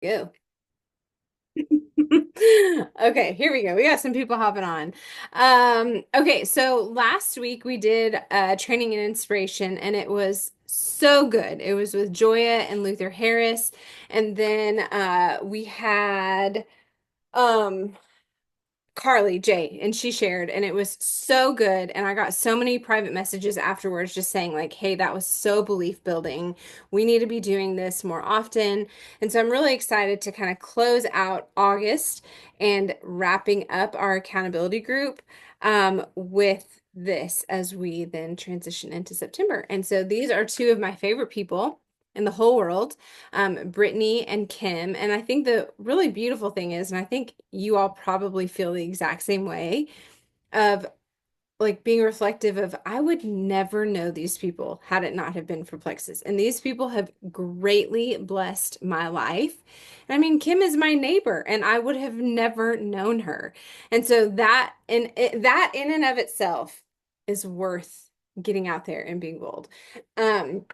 Go. Okay, here we go. We got some people hopping on. Okay, so last week we did training and inspiration, and it was so good. It was with Joya and Luther Harris, and then we had um Carly J, and she shared, and it was so good. And I got so many private messages afterwards just saying, like, hey, that was so belief building. We need to be doing this more often. And so I'm really excited to kind of close out August and wrapping up our accountability group with this as we then transition into September. And so these are two of my favorite people in the whole world, Brittney and Kim. And I think the really beautiful thing is, and I think you all probably feel the exact same way, of like being reflective of I would never know these people had it not have been for Plexus. And these people have greatly blessed my life. And I mean, Kim is my neighbor and I would have never known her. And so that in and of itself is worth getting out there and being bold. Um,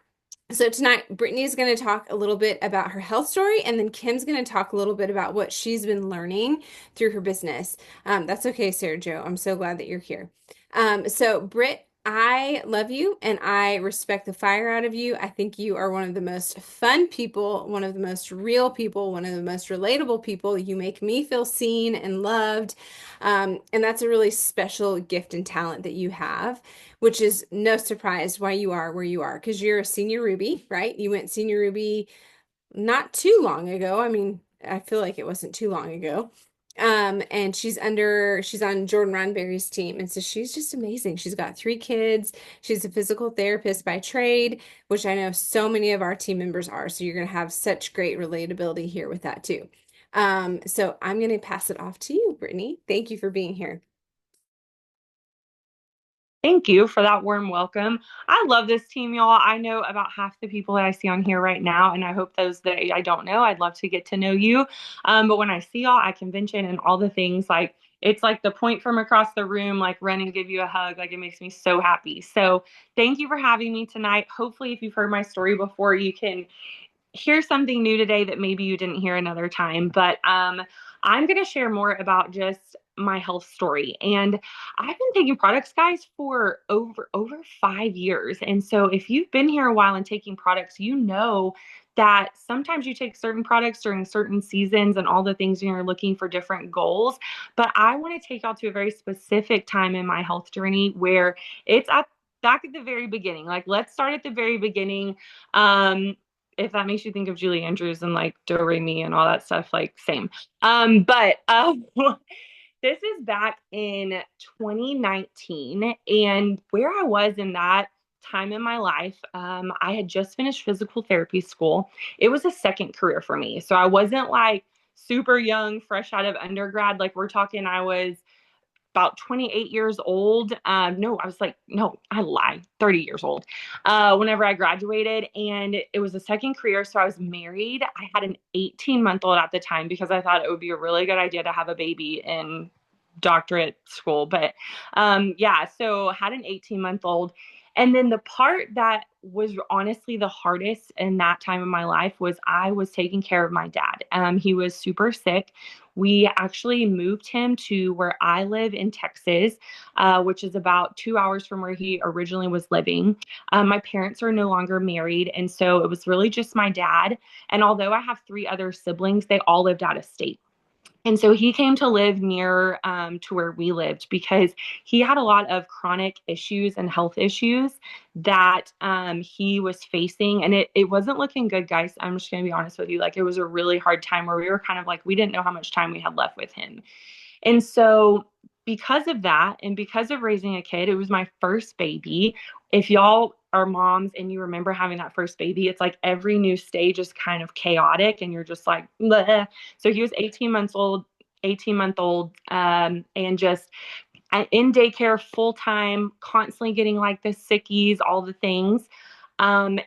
so tonight, Brittany is going to talk a little bit about her health story, and then Kim's going to talk a little bit about what she's been learning through her business. That's okay, Sarah Joe. I'm so glad that you're here. So Britt, I love you and I respect the fire out of you. I think you are one of the most fun people, one of the most real people, one of the most relatable people. You make me feel seen and loved. And that's a really special gift and talent that you have, which is no surprise why you are where you are, because you're a senior Ruby, right? You went senior Ruby not too long ago. I mean, I feel like it wasn't too long ago. And she's on Jordan Roddenberry's team. And so she's just amazing. She's got three kids. She's a physical therapist by trade, which I know so many of our team members are. So you're going to have such great relatability here with that too. So I'm going to pass it off to you, Brittany. Thank you for being here. Thank you for that warm welcome. I love this team, y'all. I know about half the people that I see on here right now, and I hope those that I don't know, I'd love to get to know you. But when I see y'all at convention and all the things, like it's like the point from across the room, like run and give you a hug. Like it makes me so happy. So thank you for having me tonight. Hopefully, if you've heard my story before, you can hear something new today that maybe you didn't hear another time. But I'm going to share more about just my health story. And I've been taking products, guys, for over 5 years. And so if you've been here a while and taking products, you know that sometimes you take certain products during certain seasons and all the things and you're looking for different goals. But I want to take y'all to a very specific time in my health journey where it's at back at the very beginning. Like, let's start at the very beginning. If that makes you think of Julie Andrews and like Do Re Mi and all that stuff, like same. But this is back in 2019, and where I was in that time in my life, I had just finished physical therapy school. It was a second career for me, so I wasn't like super young, fresh out of undergrad. Like we're talking, I was about 28 years old. No, I was like, no, I lied, 30 years old whenever I graduated. And it was a second career. So I was married. I had an 18-month-old at the time because I thought it would be a really good idea to have a baby in doctorate school. But yeah, so had an 18-month-old. And then the part that was honestly the hardest in that time of my life was I was taking care of my dad. He was super sick. We actually moved him to where I live in Texas, which is about 2 hours from where he originally was living. My parents are no longer married. And so it was really just my dad. And although I have three other siblings, they all lived out of state. And so he came to live near to where we lived because he had a lot of chronic issues and health issues that he was facing. And it wasn't looking good, guys. I'm just going to be honest with you. Like it was a really hard time where we were kind of like, we didn't know how much time we had left with him. And so, because of that, and because of raising a kid, it was my first baby. If y'all are moms and you remember having that first baby, it's like every new stage is kind of chaotic, and you're just like, bleh. So he was 18 months old, 18-month old, and just in daycare full time, constantly getting like the sickies, all the things. And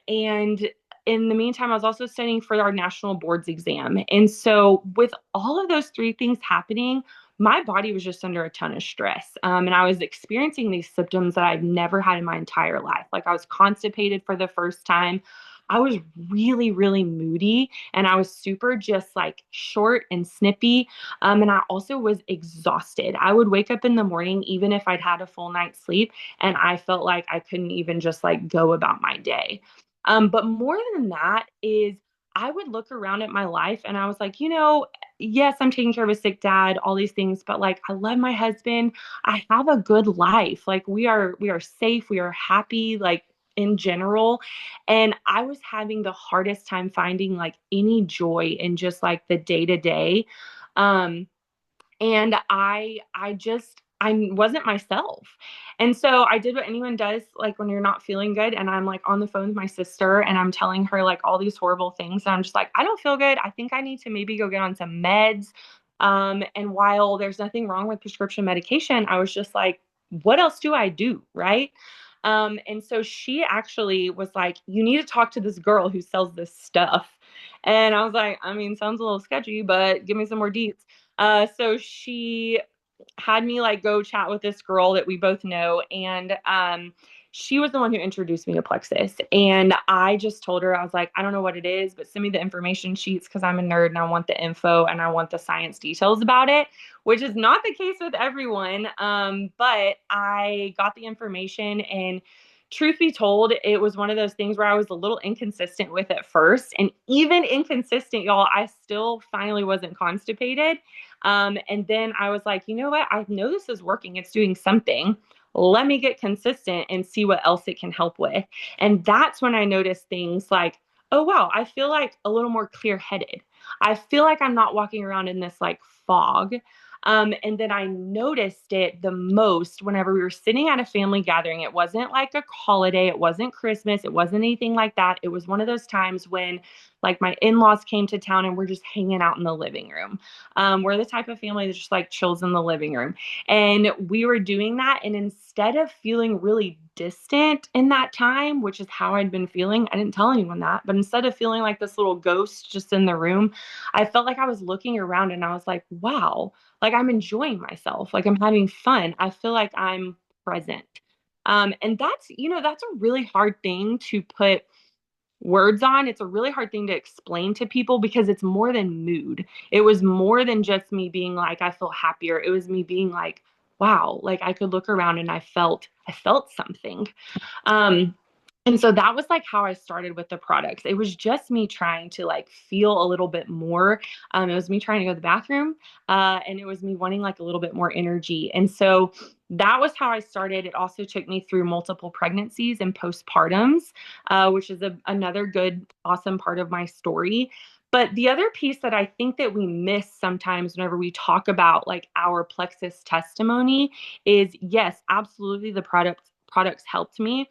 in the meantime, I was also studying for our national boards exam. And so, with all of those three things happening, my body was just under a ton of stress. And I was experiencing these symptoms that I've never had in my entire life. Like I was constipated for the first time. I was really, really moody and I was super just like short and snippy. And I also was exhausted. I would wake up in the morning, even if I'd had a full night's sleep, and I felt like I couldn't even just like go about my day. But more than that is I would look around at my life and I was like, yes, I'm taking care of a sick dad, all these things, but like I love my husband. I have a good life. Like we are safe, we are happy, like in general. And I was having the hardest time finding like any joy in just like the day to day. Um, and I wasn't myself. And so I did what anyone does like when you're not feeling good, and I'm like on the phone with my sister and I'm telling her like all these horrible things, and I'm just like, I don't feel good. I think I need to maybe go get on some meds. And while there's nothing wrong with prescription medication, I was just like, what else do I do, right? And so she actually was like, you need to talk to this girl who sells this stuff. And I was like, I mean, sounds a little sketchy, but give me some more deets. So she had me like go chat with this girl that we both know, and she was the one who introduced me to Plexus. And I just told her, I was like, I don't know what it is, but send me the information sheets because I'm a nerd and I want the info and I want the science details about it, which is not the case with everyone. But I got the information, and truth be told, it was one of those things where I was a little inconsistent with at first. And even inconsistent, y'all, I still finally wasn't constipated. And then I was like, you know what? I know this is working. It's doing something. Let me get consistent and see what else it can help with. And that's when I noticed things like, oh, wow, I feel like a little more clear headed. I feel like I'm not walking around in this like fog. And then I noticed it the most whenever we were sitting at a family gathering. It wasn't like a holiday, it wasn't Christmas, it wasn't anything like that. It was one of those times when, like, my in laws came to town and we're just hanging out in the living room. We're the type of family that just like chills in the living room. And we were doing that. And instead of feeling really distant in that time, which is how I'd been feeling, I didn't tell anyone that, but instead of feeling like this little ghost just in the room, I felt like I was looking around and I was like, wow, like I'm enjoying myself, like I'm having fun. I feel like I'm present. And that's a really hard thing to put words on. It's a really hard thing to explain to people because it's more than mood. It was more than just me being like, I feel happier. It was me being like, wow, like I could look around and I felt something. Um, and so that was like how I started with the products. It was just me trying to like feel a little bit more. It was me trying to go to the bathroom, and it was me wanting like a little bit more energy. And so that was how I started. It also took me through multiple pregnancies and postpartums, which is another good, awesome part of my story. But the other piece that I think that we miss sometimes whenever we talk about like our plexus testimony is, yes, absolutely, the products helped me,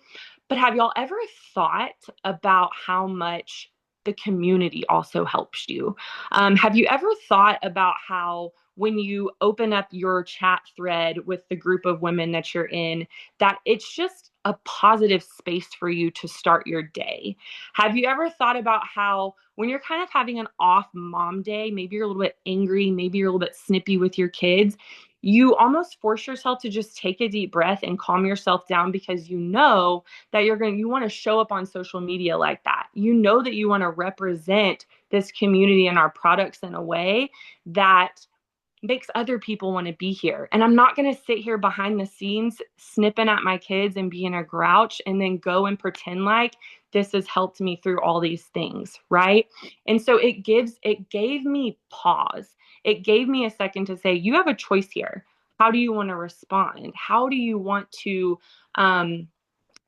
but have y'all ever thought about how much the community also helps you? Have you ever thought about how when you open up your chat thread with the group of women that you're in, that it's just a positive space for you to start your day? Have you ever thought about how when you're kind of having an off mom day, maybe you're a little bit angry, maybe you're a little bit snippy with your kids, you almost force yourself to just take a deep breath and calm yourself down because you know that you want to show up on social media like that. You know that you want to represent this community and our products in a way that makes other people want to be here. And I'm not going to sit here behind the scenes snipping at my kids and being a grouch and then go and pretend like this has helped me through all these things, right? And so it gave me pause. It gave me a second to say, you have a choice here. How do you want to respond? How do you want to um,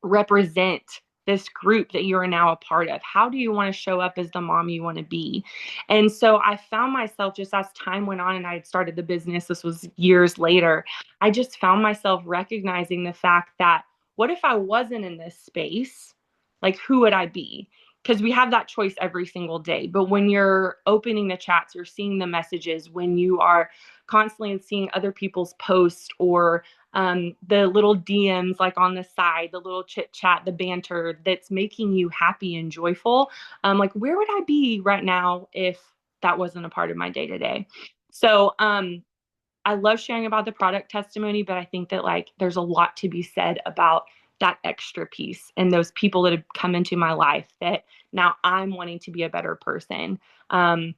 represent this group that you are now a part of? How do you want to show up as the mom you want to be? And so I found myself, just as time went on and I had started the business, this was years later, I just found myself recognizing the fact that what if I wasn't in this space? Like, who would I be? Because we have that choice every single day. But when you're opening the chats, you're seeing the messages, when you are constantly seeing other people's posts or the little DMs like on the side, the little chit chat, the banter that's making you happy and joyful. Like, where would I be right now if that wasn't a part of my day to day? So, I love sharing about the product testimony, but I think that like there's a lot to be said about that extra piece and those people that have come into my life that now I'm wanting to be a better person. Um,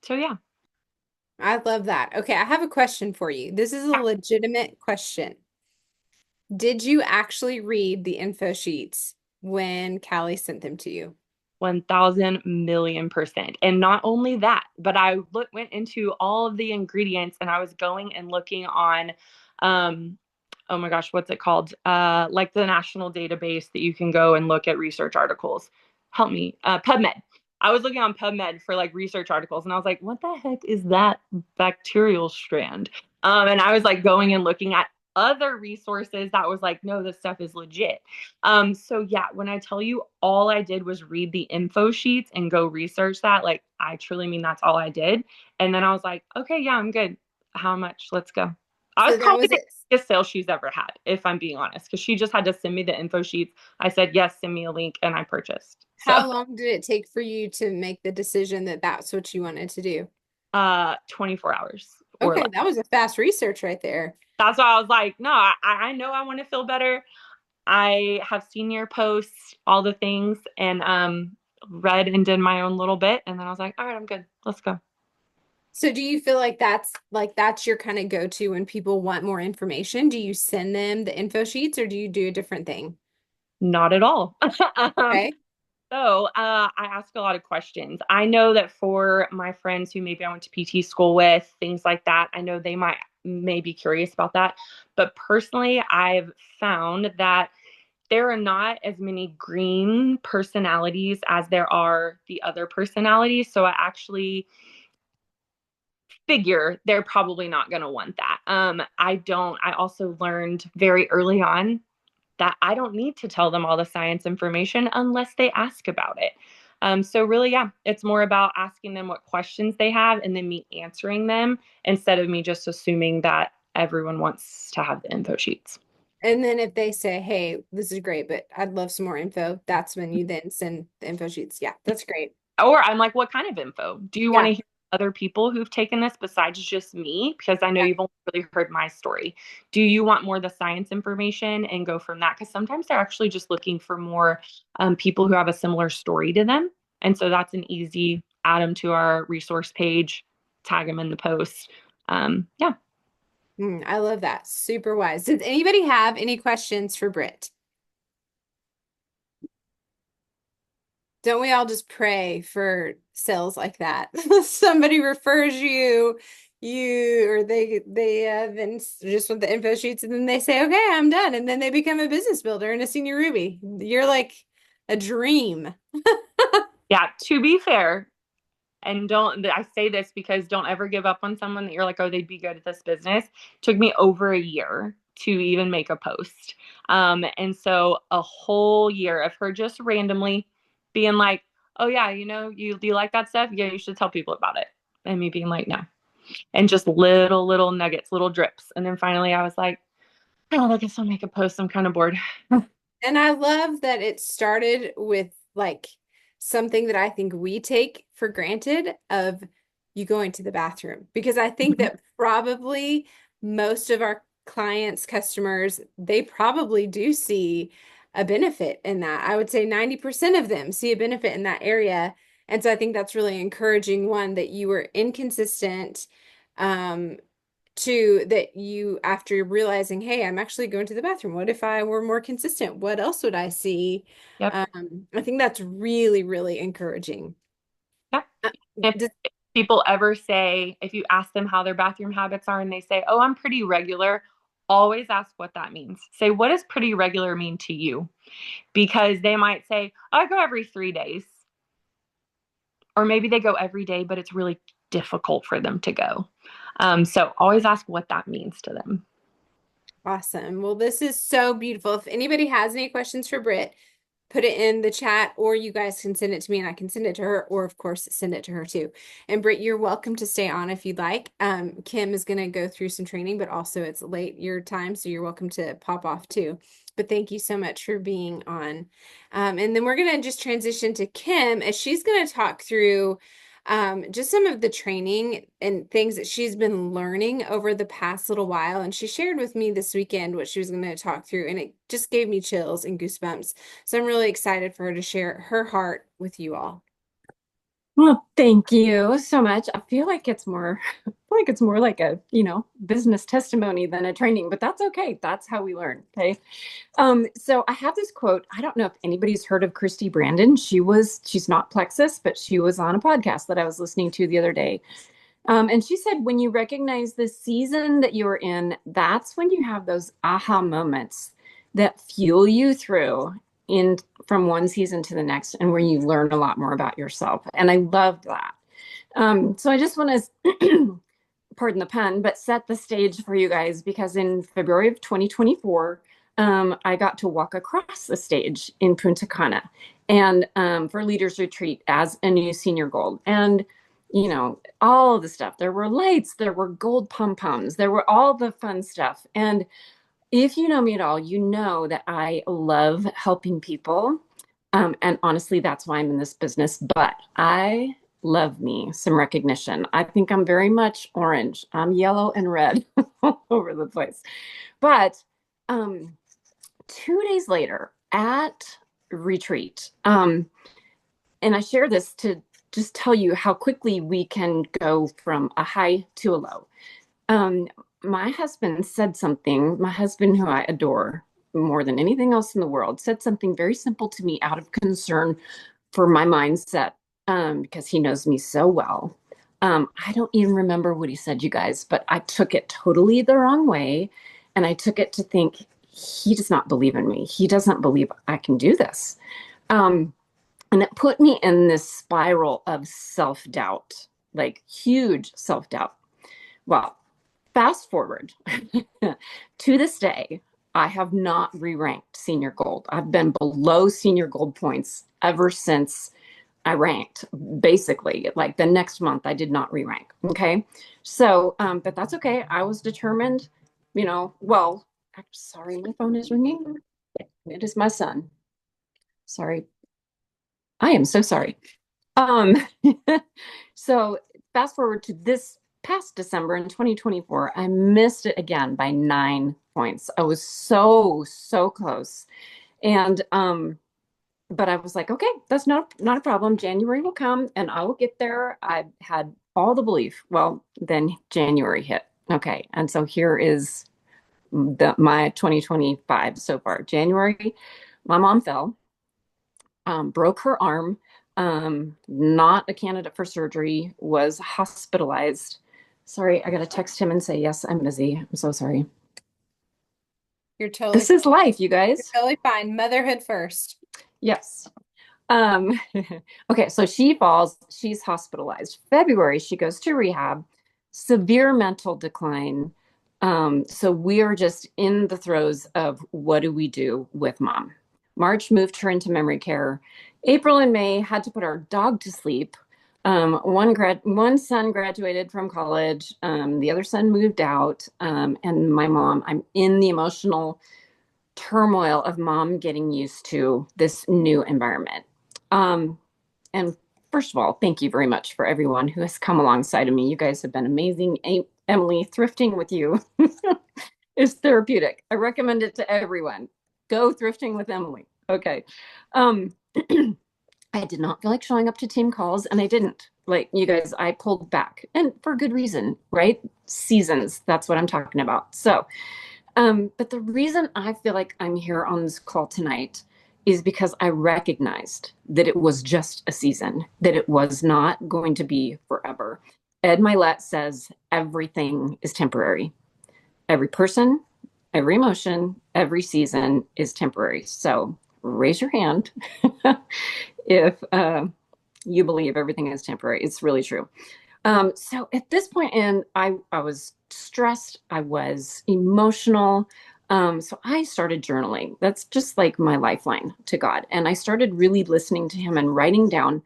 so yeah. I love that. Okay, I have a question for you. This is a legitimate question. Did you actually read the info sheets when Callie sent them to you? 1000 million%. And not only that, but went into all of the ingredients and I was going and looking on, oh my gosh, what's it called? Like the national database that you can go and look at research articles. Help me, PubMed. I was looking on PubMed for like research articles and I was like, what the heck is that bacterial strand? And I was like going and looking at other resources that was like, no, this stuff is legit. So yeah, when I tell you all I did was read the info sheets and go research that, like I truly mean that's all I did. And then I was like, okay, yeah, I'm good. How much? Let's go. I was So that probably was the it. easiest sale she's ever had, if I'm being honest, because she just had to send me the info sheets. I said, yes, send me a link, and I purchased. So, How long did it take for you to make the decision that that's what you wanted to do? 24 hours or Okay, less. that was a fast research right there. That's why I was like, no, I know I want to feel better. I have seen your posts, all the things, and read and did my own little bit, and then I was like, all right, I'm good. Let's go. So do you feel like that's your kind of go-to when people want more information? Do you send them the info sheets or do you do a different thing? Not at all. um, Okay. I ask a lot of questions. I know that for my friends who maybe I went to PT school with, things like that, I know they may be curious about that. But personally, I've found that there are not as many green personalities as there are the other personalities. So I actually figure they're probably not going to want that. I also learned very early on that I don't need to tell them all the science information unless they ask about it. So really, yeah, it's more about asking them what questions they have and then me answering them instead of me just assuming that everyone wants to have the info sheets. And then if they say, "Hey, this is great, but I'd love some more info," that's when you then send the info sheets. Yeah, that's great. Or I'm like, what kind of info? Do you want Yeah. to hear other people who've taken this besides just me? Because I know Yeah. you've only really heard my story. Do you want more of the science information and go from that? Because sometimes they're actually just looking for more people who have a similar story to them. And so that's an easy add them to our resource page, tag them in the post. Yeah. I love that. Super wise. Does anybody have any questions for Britt? Don't we all just pray for sales like that? Somebody refers you, or they then just want the info sheets, and then they say, "Okay, I'm done," and then they become a business builder and a senior Ruby. You're like a dream. Yeah. To be fair, and don't I say this because don't ever give up on someone that you're like, oh, they'd be good at this business. It took me over a year to even make a post. And so a whole year of her just randomly being like, oh yeah, you do you like that stuff? Yeah, you should tell people about it. And me being like, no. And just little nuggets, little drips. And then finally I was like, oh, I guess I'll make a post. I'm kind of bored. And I love that it started with like something that I think we take for granted of you going to the bathroom. Because I think that probably most of our clients, customers, they probably do see a benefit in that. I would say 90% of them see a benefit in that area. And so I think that's really encouraging, one, that you were inconsistent. Um, Two, that you, after realizing, hey, I'm actually going to the bathroom. What if I were more consistent? What else would I see? Yep. I think that's really, really encouraging. Yeah. Uh, If does- people ever say, if you ask them how their bathroom habits are and they say, oh, I'm pretty regular, always ask what that means. Say, what does pretty regular mean to you? Because they might say, oh, I go every 3 days. Or maybe they go every day, but it's really difficult for them to go. So always ask what that means to them. Awesome. Well, this is so beautiful. If anybody has any questions for Britt, put it in the chat, or you guys can send it to me and I can send it to her, or of course, send it to her too. And Britt, you're welcome to stay on if you'd like. Kim is going to go through some training, but also it's late your time, so you're welcome to pop off too. But thank you so much for being on. And then we're going to just transition to Kim as she's going to talk through just some of the training and things that she's been learning over the past little while. And she shared with me this weekend what she was going to talk through, and it just gave me chills and goosebumps. So I'm really excited for her to share her heart with you all. Well, thank you so much. I feel like I feel like it's more like a, business testimony than a training, but that's okay. That's how we learn. Okay. So I have this quote. I don't know if anybody's heard of Christy Brandon. She's not Plexus, but she was on a podcast that I was listening to the other day. And she said, when you recognize the season that you're in, that's when you have those aha moments that fuel you through in from one season to the next, and where you learn a lot more about yourself. And I love that. So I just want to, pardon the pun, but set the stage for you guys, because in February of 2024, I got to walk across the stage in Punta Cana and for Leaders Retreat as a new senior gold. And all the stuff. There were lights, there were gold pom-poms, there were all the fun stuff. And if you know me at all, you know that I love helping people. And honestly, that's why I'm in this business. But I love me some recognition. I think I'm very much orange. I'm yellow and red all over the place. But 2 days later at retreat, and I share this to just tell you how quickly we can go from a high to a low. My husband said something, my husband, who I adore more than anything else in the world, said something very simple to me out of concern for my mindset, because he knows me so well. I don't even remember what he said, you guys, but I took it totally the wrong way. And I took it to think, he does not believe in me. He doesn't believe I can do this. And it put me in this spiral of self-doubt, like huge self-doubt. Well, fast forward to this day, I have not re-ranked senior gold. I've been below senior gold points ever since I ranked. Basically, like the next month, I did not re-rank. Okay. So, but that's okay. I was determined, well, sorry, my phone is ringing. It is my son. Sorry. I am so sorry. Um, so fast forward to this past December in 2024, I missed it again by 9 points. I was so, so close. And but I was like, okay, that's not a problem. January will come and I will get there. I had all the belief. Well, then January hit. Okay. And so here is my 2025 so far. January, my mom fell, broke her arm, not a candidate for surgery, was hospitalized. Sorry, I got to text him and say, yes, I'm busy. I'm so sorry. You're totally This is life, you You're guys. totally fine. Motherhood first. Yes. Um, okay, so she falls, she's hospitalized. February, she goes to rehab, severe mental decline. So we are just in the throes of what do we do with mom? March moved her into memory care. April and May had to put our dog to sleep. One son graduated from college. The other son moved out. And my mom, I'm in the emotional turmoil of mom getting used to this new environment. And first of all, thank you very much for everyone who has come alongside of me. You guys have been amazing. Emily, thrifting with you is therapeutic. I recommend it to everyone. Go thrifting with Emily. Okay. Um, I did not feel like showing up to team calls, and I didn't. Like you guys, I pulled back, and for good reason, right? Seasons, that's what I'm talking about. So, but the reason I feel like I'm here on this call tonight is because I recognized that it was just a season, that it was not going to be forever. Ed Milet says everything is temporary. Every person, every emotion, every season is temporary. So raise your hand if you believe everything is temporary. It's really true. So at this point in, I was stressed. I was emotional. So I started journaling. That's just like my lifeline to God. And I started really listening to him and writing down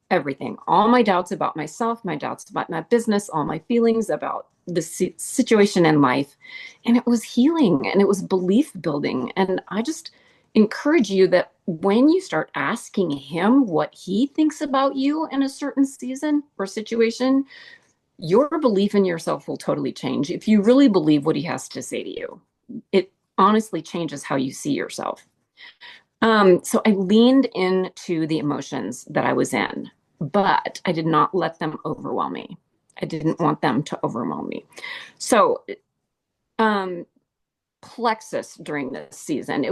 everything, all my doubts about myself, my doubts about my business, all my feelings about the situation in life. And it was healing and it was belief building. And I just encourage you that when you start asking him what he thinks about you in a certain season or situation, your belief in yourself will totally change. If you really believe what he has to say to you, it honestly changes how you see yourself. So I leaned into the emotions that I was in, but I did not let them overwhelm me. I didn't want them to overwhelm me. So, um, plexus during this season,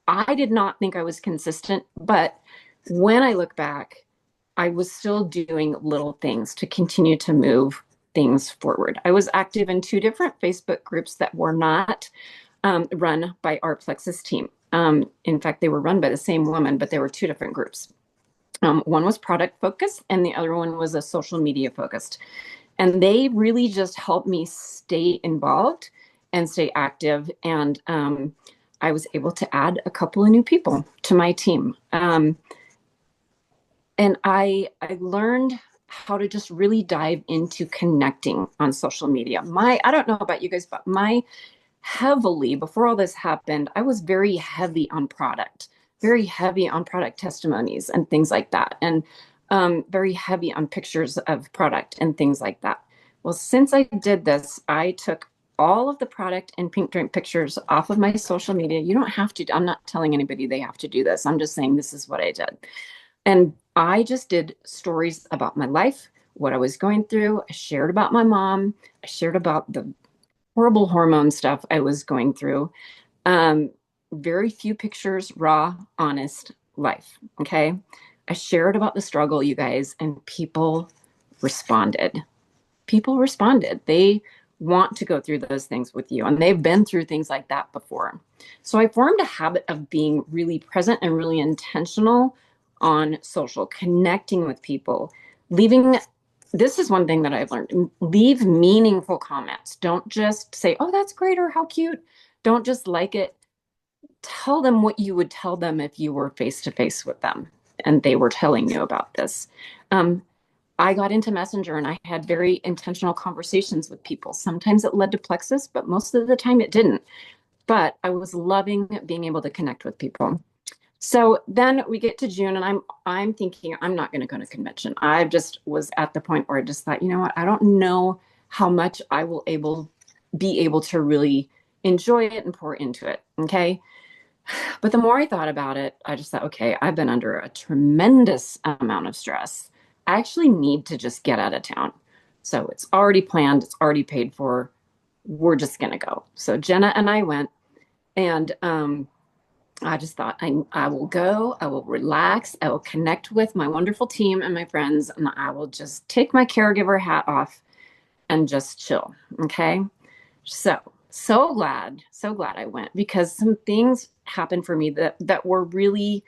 I did not think I was consistent, but when I look back, I was still doing little things to continue to move things forward. I was active in two different Facebook groups that were not run by our Plexus team. In fact, they were run by the same woman, but they were two different groups. One was product focused, and the other one was a social media focused. And they really just helped me stay involved and stay active. And I was able to add a couple of new people to my team. And I learned how to just really dive into connecting on social media. I don't know about you guys, but before all this happened, I was very heavy on product testimonies and things like that. And very heavy on pictures of product and things like that. Well, since I did this, I took all of the product and pink drink pictures off of my social media. You don't have to, I'm not telling anybody they have to do this. I'm just saying this is what I did. And I just did stories about my life, what I was going through. I shared about my mom. I shared about the horrible hormone stuff I was going through. Um, Very few pictures, raw, honest life. Okay. I shared about the struggle, you guys, and responded. People responded. They want to go through those things with you, and they've been through things like that before. So I formed a habit of being really present and really intentional on social, connecting with people, leaving. This is one thing that I've learned. Leave meaningful comments. Don't just say, oh, that's great, or how cute. Don't just like it. Tell them what you would tell them if you were face to face with them and they were telling you about this. I got into Messenger and I had very intentional conversations with people. Sometimes it led to Plexus, but most of the time it didn't. But I was loving being able to connect with people. So then we get to June and I'm thinking I'm not going to go to convention. I just was at the point where I just thought, you know what? I don't know how much I will be able to really enjoy it and pour into it. Okay. But the more I thought about it, I just thought, okay, I've been under a tremendous amount of stress. I actually need to just get out of town. So it's already planned, it's already paid for. We're just going to go. So Jenna and I went, and I just thought, I will go, I will relax, I will connect with my wonderful team and my friends, and I will just take my caregiver hat off and just chill. Okay. So glad I went, because some things happened for me that were really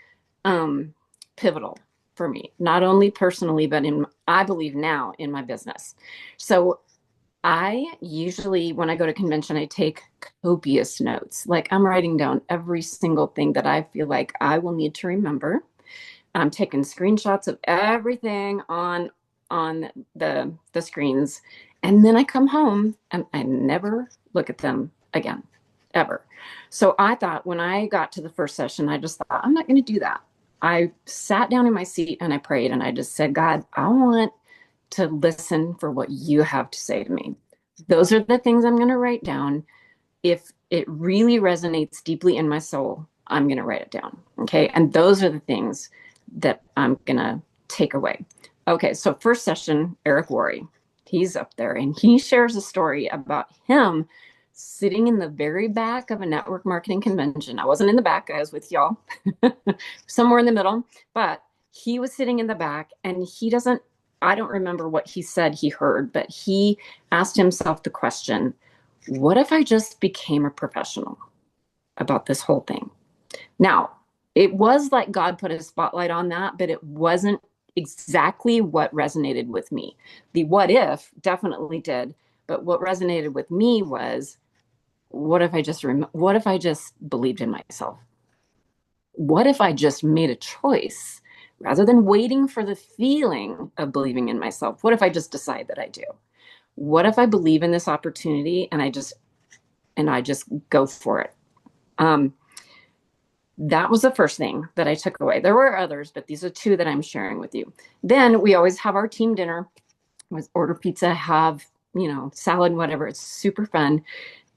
pivotal for me, not only personally, but I believe now in my business. So I usually, when I go to convention, I take copious notes. Like I'm writing down every single thing that I feel like I will need to remember. I'm taking screenshots of everything on the screens. And then I come home and I never look at them again, ever. So I thought when I got to the first session, I just thought, I'm not going to do that. I sat down in my seat and I prayed and I just said, God, I want to listen for what you have to say to me. Those are the things I'm going to write down. If it really resonates deeply in my soul, I'm going to write it down. Okay. And those are the things that I'm going to take away. Okay. So first session, Eric Worre, he's up there and he shares a story about him sitting in the very back of a network marketing convention. I wasn't in the back, I was with y'all, somewhere in the middle, but he was sitting in the back and I don't remember what he said he heard, but he asked himself the question, what if I just became a professional about this whole thing? Now, it was like God put a spotlight on that, but it wasn't exactly what resonated with me. The what if definitely did, but what resonated with me was, what if I just believed in myself? What if I just made a choice rather than waiting for the feeling of believing in myself? What if I just decide that I do? What if I believe in this opportunity and I just go for it? That was the first thing that I took away. There were others, but these are two that I'm sharing with you. Then we always have our team dinner. We order pizza, have, salad, whatever. It's super fun.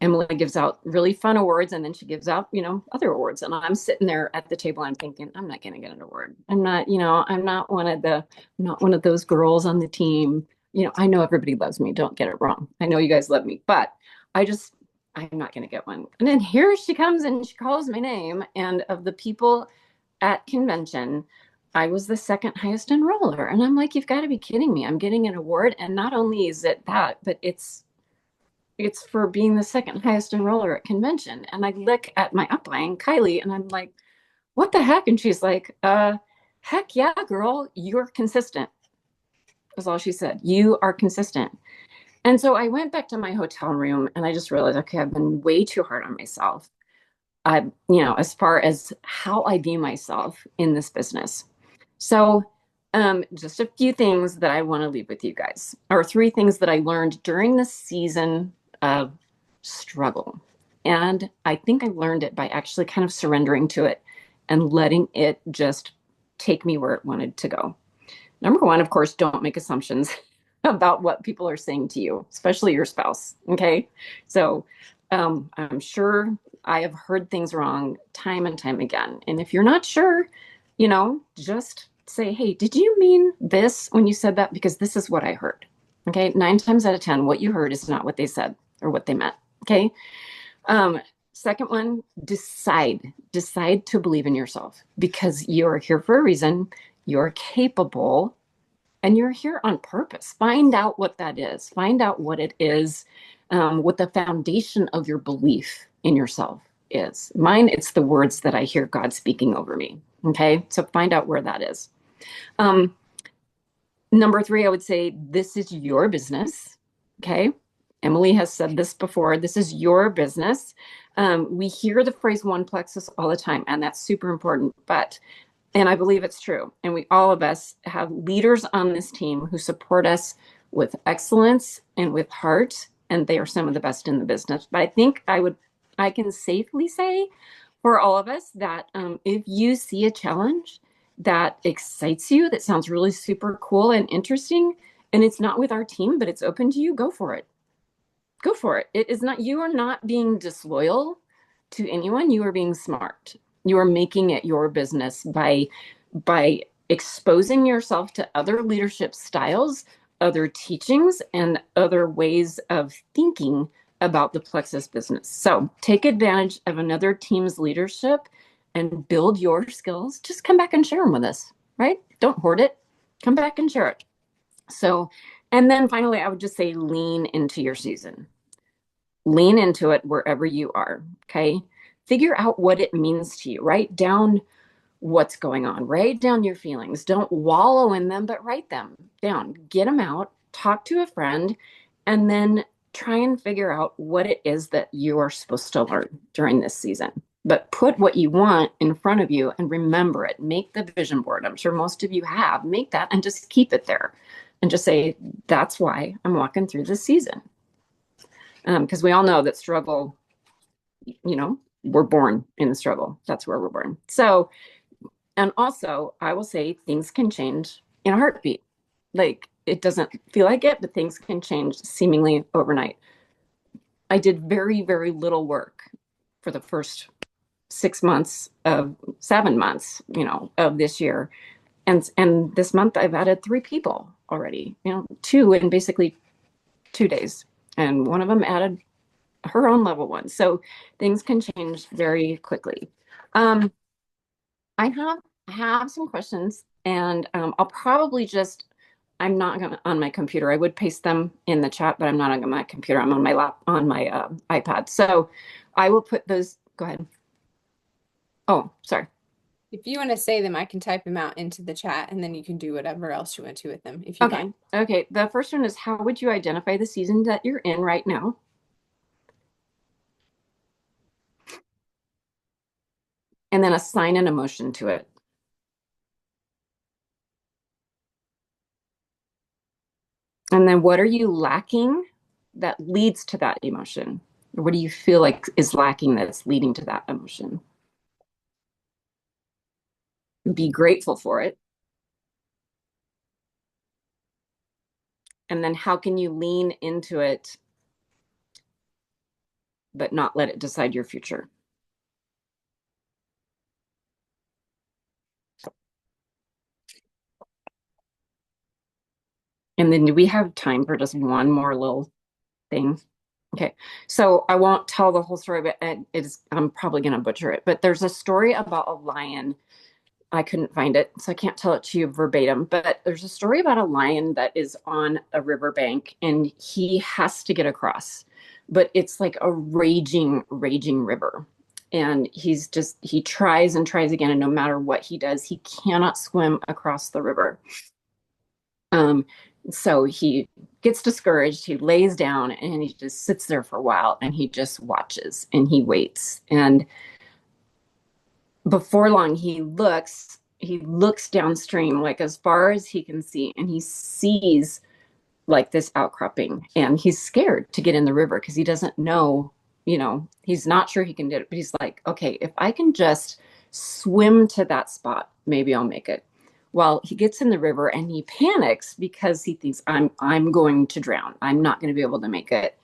Emily gives out really fun awards, and then she gives out, other awards. And I'm sitting there at the table. I'm thinking, I'm not going to get an award. I'm not not one of those girls on the team. I know everybody loves me. Don't get it wrong. I know you guys love me, but I just, I'm not going to get one. And then here she comes and she calls my name. And of the people at convention, I was the second highest enroller. And I'm like, you've got to be kidding me. I'm getting an award. And not only is it that, but it's for being the second highest enroller at convention. And I look at my upline, Kylie, and I'm like, what the heck? And she's like, heck yeah, girl, you're consistent. Was all she said. You are consistent. And so I went back to my hotel room and I just realized, okay, I've been way too hard on myself. As far as how I view myself in this business. So, just a few things that I want to leave with you guys, or three things that I learned during the season of struggle. And I think I learned it by actually kind of surrendering to it and letting it just take me where it wanted to go. Number one, of course, don't make assumptions about what people are saying to you, especially your spouse. Okay. So I'm sure I have heard things wrong time and time again. And if you're not sure, just say, hey, did you mean this when you said that? Because this is what I heard. Okay. 9 times out of 10, what you heard is not what they said or what they meant. Okay. Second one, decide to believe in yourself because you're here for a reason. You're capable and you're here on purpose. Find out what that is. Find out what it is, what the foundation of your belief in yourself is. Mine, it's the words that I hear God speaking over me. Okay. So find out where that is. Number three, I would say this is your business. Okay. Emily has said this before. This is your business. We hear the phrase one plexus all the time, and that's super important. And I believe it's true. And all of us have leaders on this team who support us with excellence and with heart, and they are some of the best in the business. But I think I can safely say for all of us that if you see a challenge that excites you, that sounds really super cool and interesting, and it's not with our team, but it's open to you, go for it. Go for it. It is not, you are not being disloyal to anyone. You are being smart. You are making it your business by exposing yourself to other leadership styles, other teachings, and other ways of thinking about the Plexus business. So take advantage of another team's leadership and build your skills. Just come back and share them with us, right? Don't hoard it. Come back and share it. So, and then finally, I would just say lean into your season. Lean into it wherever you are. Okay. Figure out what it means to you. Write down what's going on. Write down your feelings. Don't wallow in them, but write them down. Get them out. Talk to a friend, and then try and figure out what it is that you are supposed to learn during this season. But put what you want in front of you and remember it. Make the vision board. I'm sure most of you have. Make that and just keep it there and just say, that's why I'm walking through this season. Because we all know that struggle, we're born in the struggle. That's where we're born. So, and also, I will say things can change in a heartbeat. Like, it doesn't feel like it, but things can change seemingly overnight. I did very, very little work for the first 7 months, of this year. And this month I've added 3 people already, 2 in basically 2 days. And one of them added her own level 1. So things can change very quickly. I have some questions, and I'll probably I'm not gonna on my computer. I would paste them in the chat, but I'm not on my computer. I'm on my iPad. So I will put those. Go ahead. Oh, sorry. If you want to say them, I can type them out into the chat and then you can do whatever else you want to with them if you like. Okay. The first one is, how would you identify the season that you're in right now? And then assign an emotion to it. And then what are you lacking that leads to that emotion? What do you feel like is lacking that's leading to that emotion? be grateful for it? And then how can you lean into it but not let it decide your future? And then do we have time for just one more little thing? Okay. So I won't tell the whole story, but I'm probably going to butcher it. But there's a story about a lion. I couldn't find it, so I can't tell it to you verbatim. But there's a story about a lion that is on a riverbank and he has to get across. But it's like a raging, raging river. And he tries and tries again. And no matter what he does, he cannot swim across the river. Um, so he gets discouraged, he lays down and he just sits there for a while and he just watches and he waits. And before long he looks downstream like as far as he can see and he sees like this outcropping and he's scared to get in the river because he doesn't know, he's not sure he can do it, but he's like, okay, if I can just swim to that spot, maybe I'll make it. Well, he gets in the river and he panics because he thinks I'm going to drown. I'm not going to be able to make it.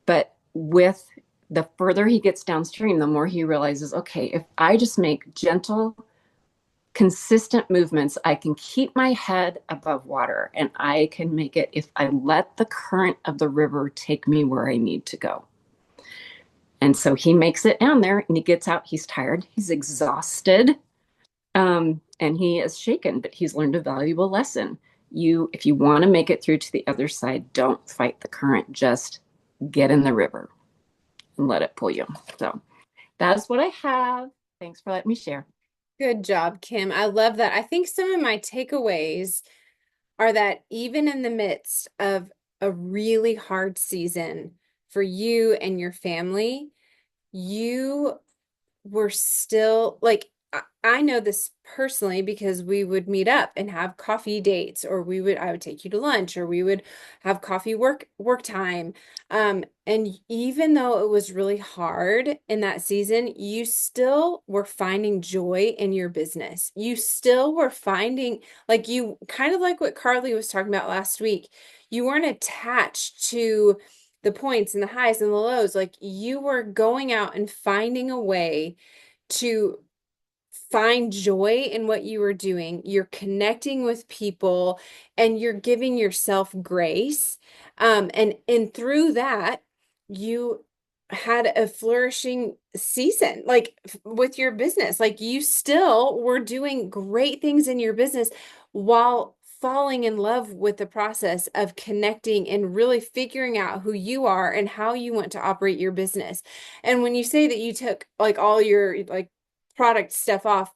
But with the further he gets downstream, the more he realizes, okay, if I just make gentle, consistent movements, I can keep my head above water and I can make it if I let the current of the river take me where I need to go. And so he makes it down there and he gets out. He's tired, he's exhausted, and he is shaken, but he's learned a valuable lesson. If you want to make it through to the other side, don't fight the current. Just get in the river and let it pull you. So that's what I have. Thanks for letting me share. Good job, Kim. I love that. I think some of my takeaways are that even in the midst of a really hard season for you and your family, you were still like, I know this personally because we would meet up and have coffee dates, or I would take you to lunch, or we would have coffee work time. And even though it was really hard in that season, you still were finding joy in your business. You still were finding, like, you kind of like what Carly was talking about last week. You weren't attached to the points and the highs and the lows. Like, you were going out and finding a way to find joy in what you were doing. You're connecting with people and you're giving yourself grace. And through that, you had a flourishing season, like with your business. Like, you still were doing great things in your business while falling in love with the process of connecting and really figuring out who you are and how you want to operate your business. And when you say that you took like all your like product stuff off,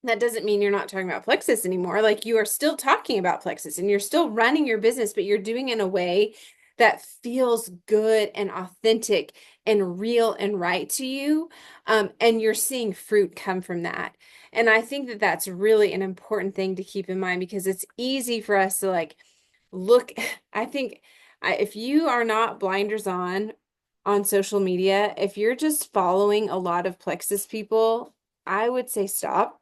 that doesn't mean you're not talking about Plexus anymore. Like, you are still talking about Plexus and you're still running your business, but you're doing it in a way that feels good and authentic and real and right to you. And you're seeing fruit come from that. And I think that that's really an important thing to keep in mind, because it's easy for us to like look. I think if you are not blinders on social media, if you're just following a lot of Plexus people, I would say stop,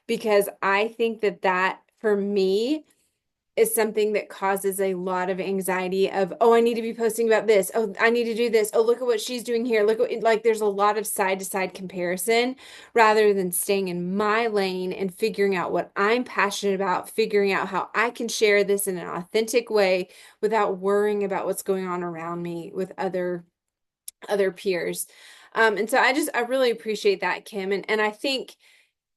because I think that for me is something that causes a lot of anxiety of, oh, I need to be posting about this. Oh, I need to do this. Oh, look at what she's doing here. Look at, like, there's a lot of side to side comparison rather than staying in my lane and figuring out what I'm passionate about, figuring out how I can share this in an authentic way without worrying about what's going on around me with other peers. And so I really appreciate that, Kim. And I think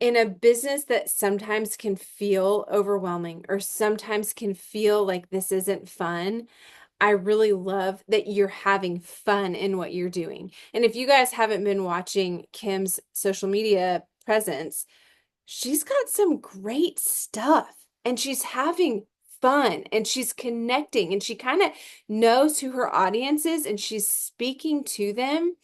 in a business that sometimes can feel overwhelming or sometimes can feel like this isn't fun, I really love that you're having fun in what you're doing. And if you guys haven't been watching Kim's social media presence, she's got some great stuff and she's having fun and she's connecting and she kind of knows who her audience is and she's speaking to them.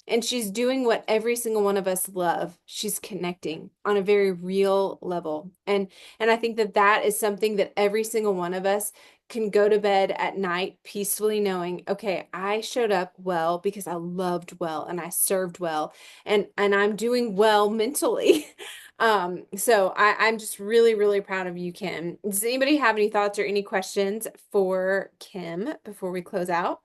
And she's doing what every single one of us love. She's connecting on a very real level. And I think that that is something that every single one of us can go to bed at night peacefully knowing, okay, I showed up well because I loved well and I served well and I'm doing well mentally. So I'm just really, really proud of you, Kim. Does anybody have any thoughts or any questions for Kim before we close out?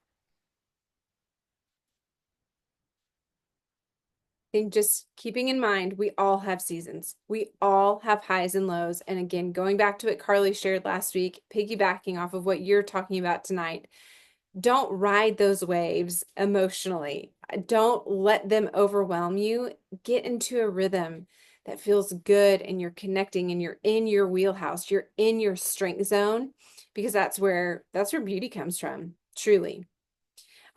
Think just keeping in mind, we all have seasons. We all have highs and lows. And again, going back to what Carly shared last week, piggybacking off of what you're talking about tonight, don't ride those waves emotionally. Don't let them overwhelm you. Get into a rhythm that feels good and you're connecting and you're in your wheelhouse. You're in your strength zone because that's where beauty comes from, truly.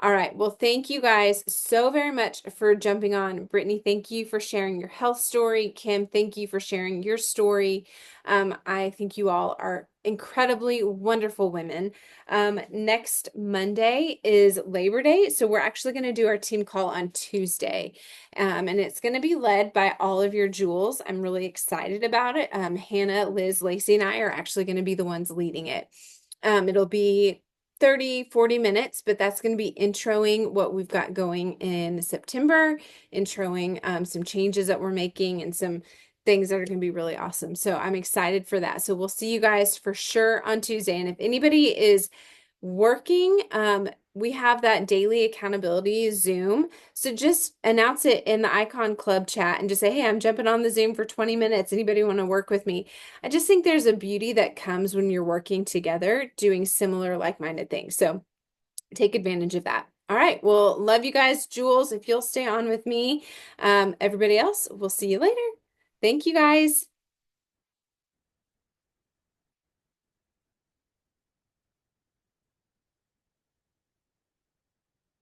All right. Well, thank you guys so very much for jumping on. Brittney, thank you for sharing your health story. Kim, thank you for sharing your story. I think you all are incredibly wonderful women. Next Monday is Labor Day, so we're actually going to do our team call on Tuesday, and it's going to be led by all of your jewels. I'm really excited about it. Hannah, Liz, Lacey, and I are actually going to be the ones leading it. It'll be 30, 40 minutes, but that's going to be introing what we've got going in September, introing some changes that we're making and some things that are going to be really awesome. So I'm excited for that. So we'll see you guys for sure on Tuesday. And if anybody is working, we have that daily accountability Zoom. So just announce it in the Icon Club chat and just say, hey, I'm jumping on the Zoom for 20 minutes. Anybody want to work with me? I just think there's a beauty that comes when you're working together, doing similar like-minded things. So take advantage of that. All right. Well, love you guys. Jules, if you'll stay on with me, everybody else, we'll see you later. Thank you guys.